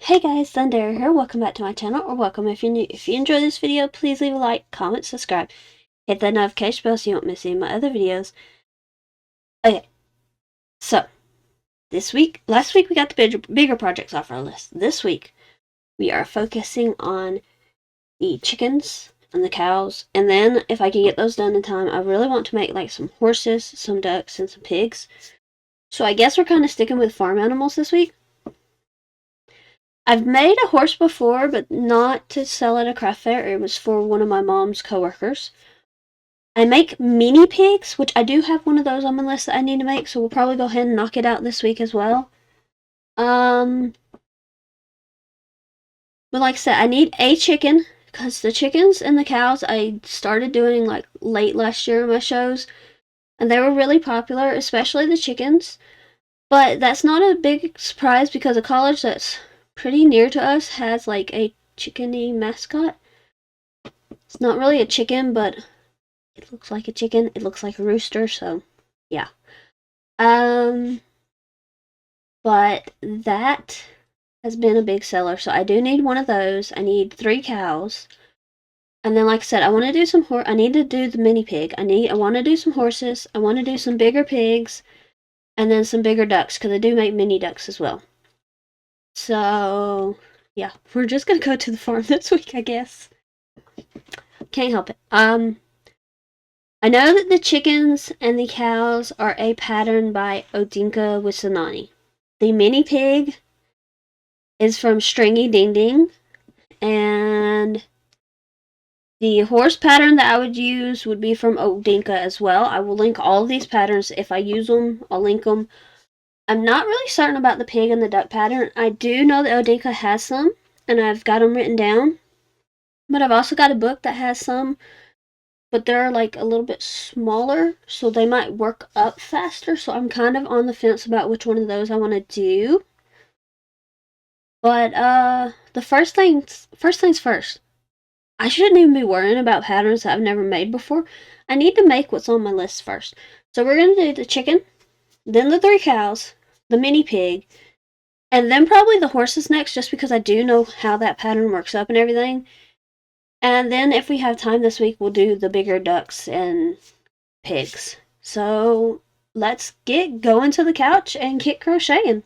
Hey guys, Thunder here. Welcome back to my channel, or welcome if you're new. If you enjoy this video, please leave a like, comment, subscribe, hit that notification bell so you won't miss any of my other videos. Okay, so last week we got the bigger projects off our list. This week we are focusing on the chickens and the cows, and then if I can get those done in time, I really want to make like some horses, some ducks, and some pigs. So I guess we're kind of sticking with farm animals this week. I've made a horse before, but not to sell at a craft fair. It was for one of my mom's coworkers. I make mini pigs, which I do have one of those on my list that I need to make, so we'll probably go ahead and knock it out this week as well. But like I said, I need a chicken, because the chickens and the cows I started doing like late last year in my shows, and they were really popular, especially the chickens. But that's not a big surprise because a college that's pretty near to us has like a chickeny mascot. It's not really a chicken, but it looks like a chicken. It looks like a rooster, so yeah. But that has been a big seller, so I do need one of those. I need 3 cows. And then like I said, I want to do some I need to do the mini pig. I want to do some horses. I want to do some bigger pigs and then some bigger ducks cuz I do make mini ducks as well. So, yeah, we're just going to go to the farm this week, I guess. Can't help it. I know that the chickens and the cows are a pattern by Odinka Wisanani. The mini pig is from Stringy Ding Ding, and the horse pattern that I would use would be from Odinka as well. I will link all of these patterns. If I use them, I'll link them. I'm not really certain about the pig and the duck pattern. I do know that Odinka has some, and I've got them written down. But I've also got a book that has some, but they're like a little bit smaller, so they might work up faster. So I'm kind of on the fence about which one of those I want to do. But the first things first. I shouldn't even be worrying about patterns that I've never made before. I need to make what's on my list first. So we're gonna do the chicken, then the 3 cows, the mini pig, and then probably the horses next, just because I do know how that pattern works up and everything. And then if we have time this week, we'll do the bigger ducks and pigs. So let's get going to the couch and get crocheting.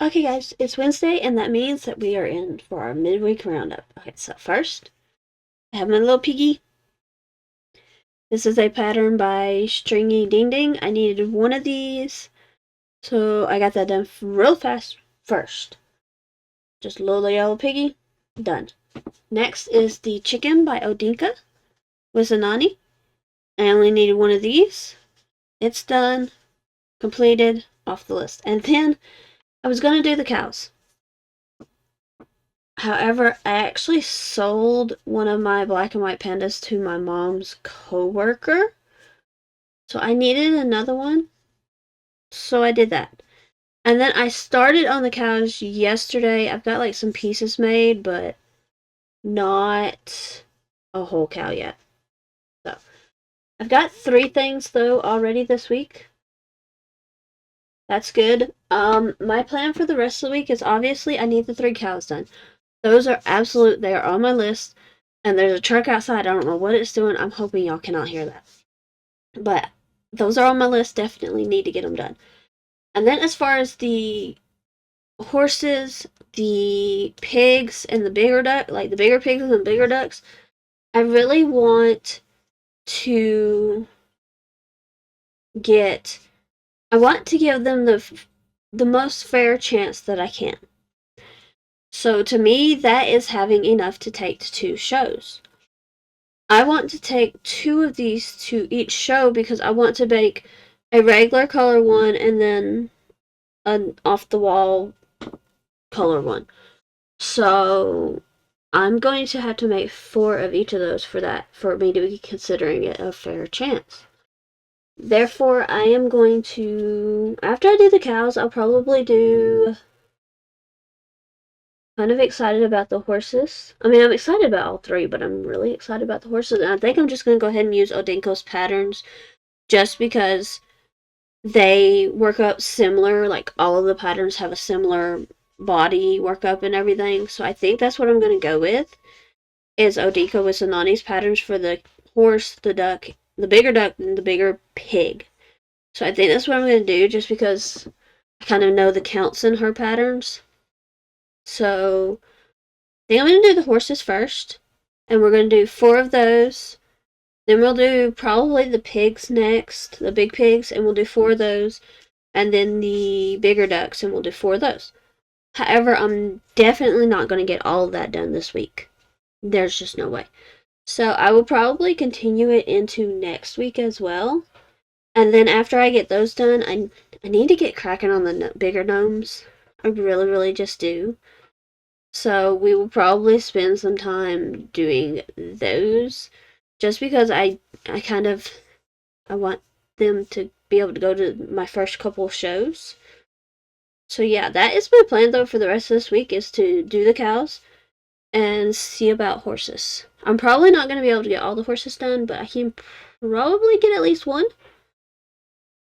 Okay, guys, it's Wednesday, and that means that we are in for our midweek roundup. Okay, so first, I have my little piggy. This is a pattern by Stringy Ding Ding. I needed one of these, so I got that done real fast first. Just a little yellow piggy, done. Next is the chicken by Odinka with Zanani. I only needed one of these. It's done, completed, off the list. And then I was going to do the cows. However, I actually sold one of my black and white pandas to my mom's coworker. So I needed another one. So I did that. And then I started on the cows yesterday. I've got like some pieces made, but not a whole cow yet. So I've got 3 things though already this week. That's good. My plan for the rest of the week is obviously I need the 3 cows done. Those are absolute, they are on my list. And there's a truck outside. I don't know what it's doing. I'm hoping y'all cannot hear that. But those are on my list. Definitely need to get them done. And then as far as the horses, the pigs, and the bigger duck, like the bigger pigs and the bigger ducks, I really want to give them the most fair chance that I can. So to me, that is having enough to take to 2 shows. I want to take 2 of these to each show because I want to make a regular color one and then an off the wall color one. So I'm going to have to make 4 of each of those for me to be considering it a fair chance. Therefore, I am going to, after I do the cows, I'll probably do, kind of excited about the horses. I mean, I'm excited about all 3, but I'm really excited about the horses. And I think I'm just going to go ahead and use Odinko's patterns just because they work up similar. Like, all of the patterns have a similar body workup and everything. So I think that's what I'm going to go with, is Odinko with Sanani's patterns for the horse, the duck, the bigger duck, and the bigger pig. So I think that's what I'm going to do just because I kind of know the counts in her patterns. So I think I'm going to do the horses first. And we're going to do 4 of those. Then we'll do probably the pigs next, the big pigs, and we'll do 4 of those. And then the bigger ducks, and we'll do 4 of those. However, I'm definitely not going to get all of that done this week. There's just no way. So I will probably continue it into next week as well. And then after I get those done, I need to get cracking on the bigger gnomes. I really, really just do. So we will probably spend some time doing those. Just because I want them to be able to go to my first couple of shows. So yeah, that is my plan though for the rest of this week, is to do the cows and see about horses. I'm probably not going to be able to get all the horses done, but I can probably get at least 1.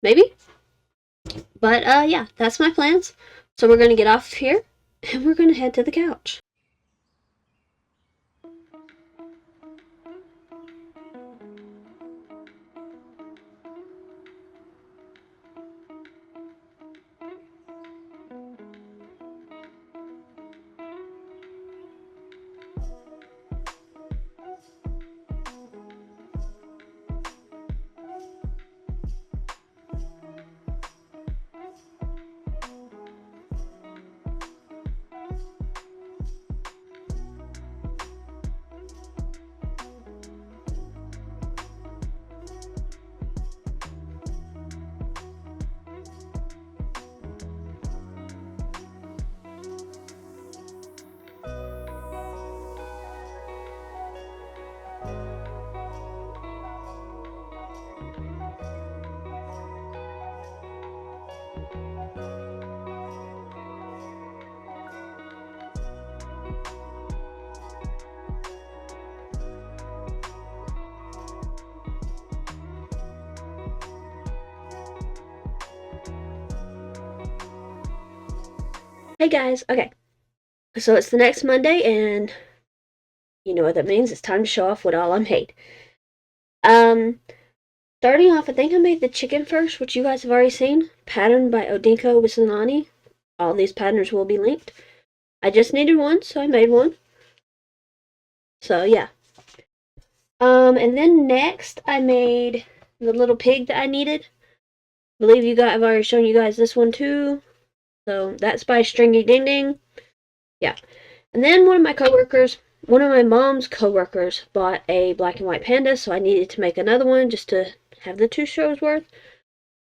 Maybe. But yeah, that's my plans. So we're going to get off here and we're going to head to the couch. Hey guys, okay. So it's the next Monday, and you know what that means. It's time to show off what all I made. Starting off, I think I made the chicken first, which you guys have already seen. Patterned by Odinko with Sanani. All these patterns will be linked. I just needed 1, so I made 1. So yeah. And then next I made the little pig that I needed. I believe I've already shown you guys this one too. So that's by Stringy Ding Ding. Yeah. And then one of my mom's coworkers bought a black and white panda, so I needed to make another one just to have the 2 shows worth.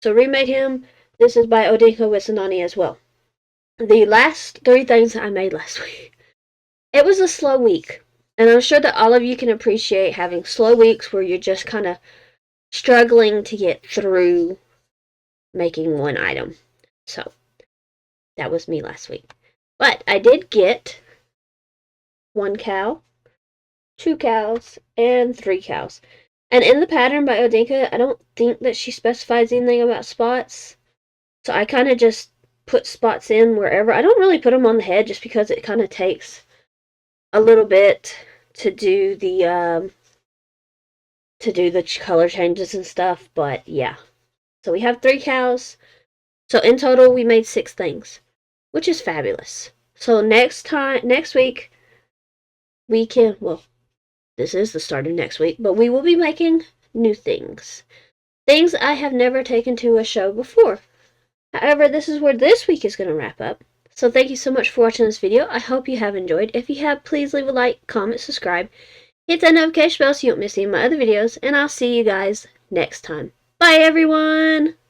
So remade him. This is by Odinko with Sanani as well. The last 3 things I made last week. It was a slow week. And I'm sure that all of you can appreciate having slow weeks where you're just kind of struggling to get through making one item. So that was me last week. But I did get 1 cow, 2 cows, and 3 cows. And in the pattern by Odinka, I don't think that she specifies anything about spots. So I kind of just put spots in wherever. I don't really put them on the head just because it kind of takes a little bit to do the color changes and stuff. But yeah. So we have 3 cows. So in total, we made 6 things, which is fabulous. So next week, this is the start of next week, but we will be making new things. Things I have never taken to a show before. However, this is where this week is going to wrap up. So thank you so much for watching this video. I hope you have enjoyed. If you have, please leave a like, comment, subscribe. Hit that notification bell so you don't miss any of my other videos. And I'll see you guys next time. Bye, everyone!